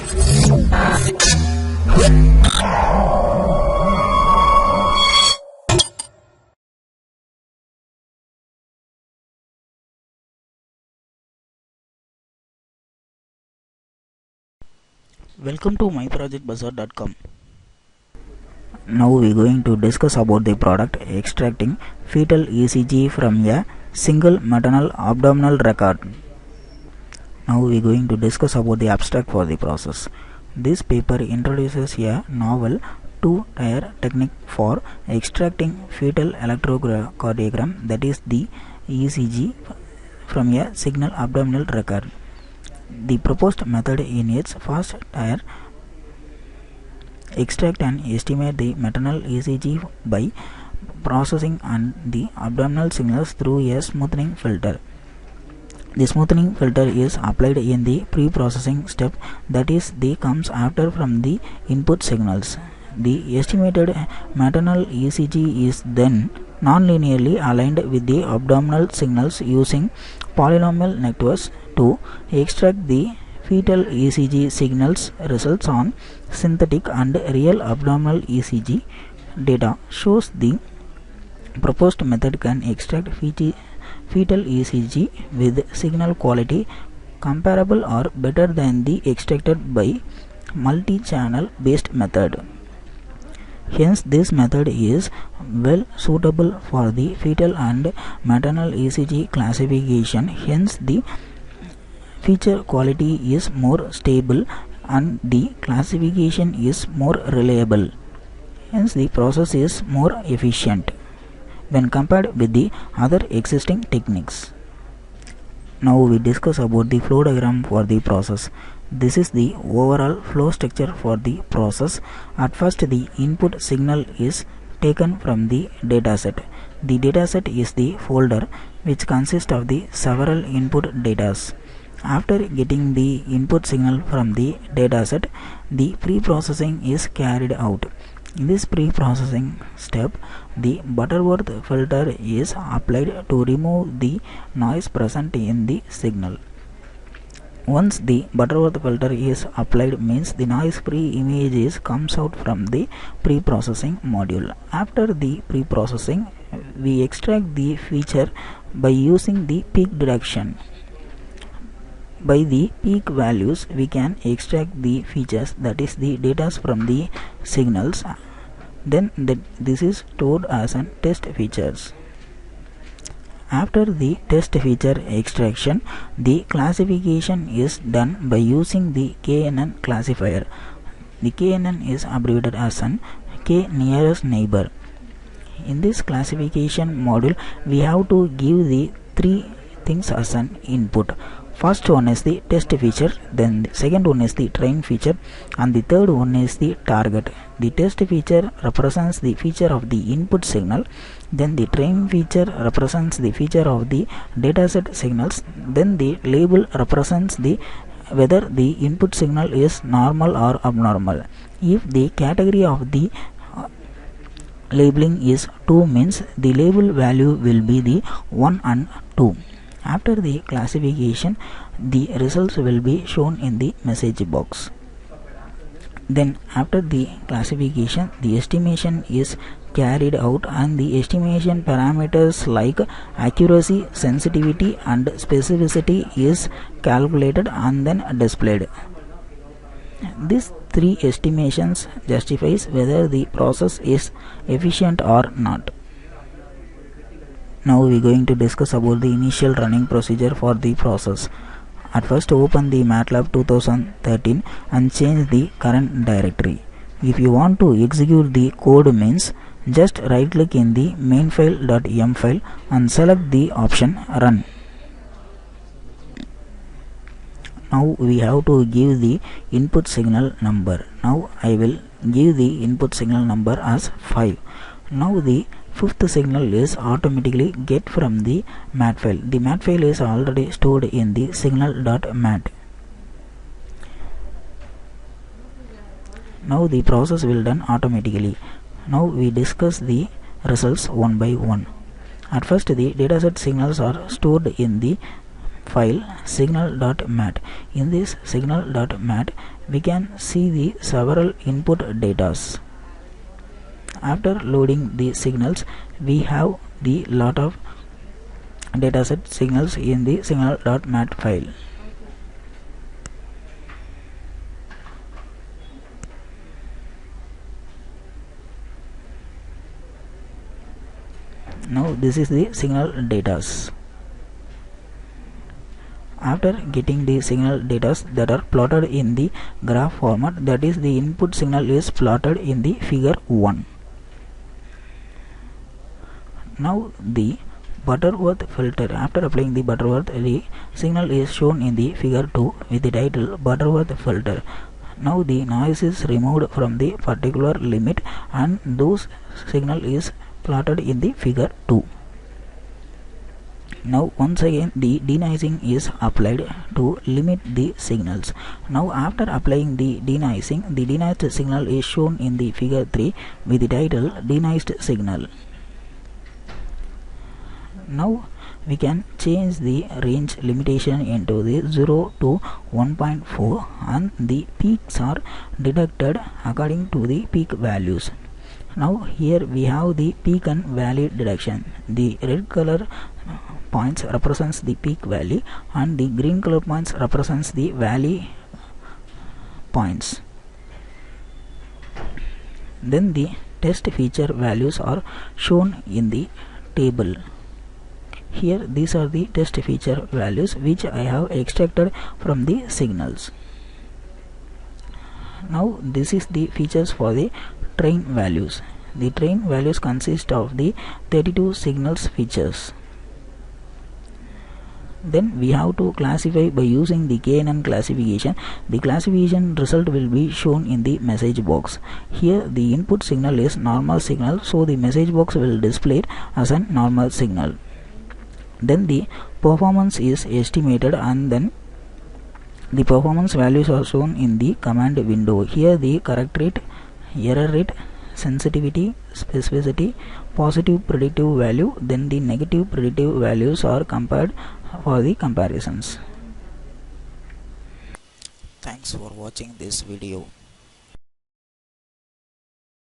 Welcome to myprojectbazaar.com. Now we are going to discuss about the product extracting fetal ECG from a single maternal abdominal record. Now we are going to discuss about the abstract for the process. This paper introduces a novel two-tier technique for extracting fetal electrocardiogram, that is the ECG, from a single abdominal record. The proposed method in its first tier extract and estimate the maternal ECG by processing and the abdominal signals through a smoothing filter. The smoothing filter is applied in the pre-processing step, that is, the comes after from the input signals. The estimated maternal ECG is then non-linearly aligned with the abdominal signals using polynomial networks to extract the fetal ECG signals. Results on synthetic and real abdominal ECG data shows the proposed method can extract fetal ECG with signal quality comparable or better than the extracted by multi-channel based method. Hence, this method is well suitable for the fetal and maternal ECG classification. Hence, the feature quality is more stable and the classification is more reliable. Hence, the process is more efficient when compared with the other existing techniques. Now we discuss about the flow diagram for the process. This is the overall flow structure for the process. At first, the input signal is taken from the dataset. The dataset is the folder which consists of the several input datas. After getting the input signal from the dataset, the pre-processing is carried out. In this pre-processing step, the Butterworth filter is applied to remove the noise present in the signal. Once the Butterworth filter is applied, means the noise-free image comes out from the pre-processing module. After the pre-processing, we extract the feature by using the peak detection. By the peak values, we can extract the features, that is the data from the signals. Then this is stored as an test features. After the test feature extraction, the classification is done by using the KNN classifier. The KNN is abbreviated as an K nearest neighbor. In this classification module, we have to give the three things as an input. First one is the test feature, then the second one is the train feature, and the third one is the target. The test feature represents the feature of the input signal, then the train feature represents the feature of the dataset signals, then the label represents the whether the input signal is normal or abnormal. If the category of the labeling is 2, means the label value will be the 1 and 2. After the classification, the results will be shown in the message box. Then after the classification, the estimation is carried out and the estimation parameters like accuracy, sensitivity and specificity is calculated and then displayed. These three estimations justifies whether the process is efficient or not. Now we are going to discuss about the initial running procedure for the process. At first, open the MATLAB 2013 and change the current directory. If you want to execute the code, means just right click in the mainfile.m file and select the option run. Now we have to give the input signal number. Now I will give the input signal number as 5. Now the fifth signal is automatically get from the mat file. The mat file is already stored in the signal.mat. Now the process will done automatically. Now we discuss the results one by one. At first, the dataset signals are stored in the file signal.mat. In this signal.mat, we can see the several input datas. After loading the signals, we have the lot of dataset signals in the signal.mat file. Now this is the signal datas. After getting the signal datas that are plotted in the graph format, that is the input signal is plotted in the figure 1. Now the Butterworth filter, after applying the Butterworth, the signal is shown in the figure 2 with the title Butterworth filter. Now the noise is removed from the particular limit and those signal is plotted in the figure 2. Now once again the denoising is applied to limit the signals. Now after applying the denoising, the denoised signal is shown in the figure 3 with the title denoised signal. Now we can change the range limitation into the 0 to 1.4 and the peaks are detected according to the peak values. Now here we have the peak and valley detection. The red color points represents the peak value and the green color points represents the valley points. Then the test feature values are shown in the table. Here these are the test feature values which I have extracted from the signals. Now this is the features for the train values. The train values consist of the 32 signals features. Then we have to classify by using the KNN classification. The classification result will be shown in the message box. Here the input signal is normal signal, so the message box will display it as a normal signal. Then the performance is estimated and then the performance values are shown in the command window. Here the correct rate, error rate, sensitivity, specificity, positive predictive value, then the negative predictive values are compared for the comparisons. Thanks for watching this video.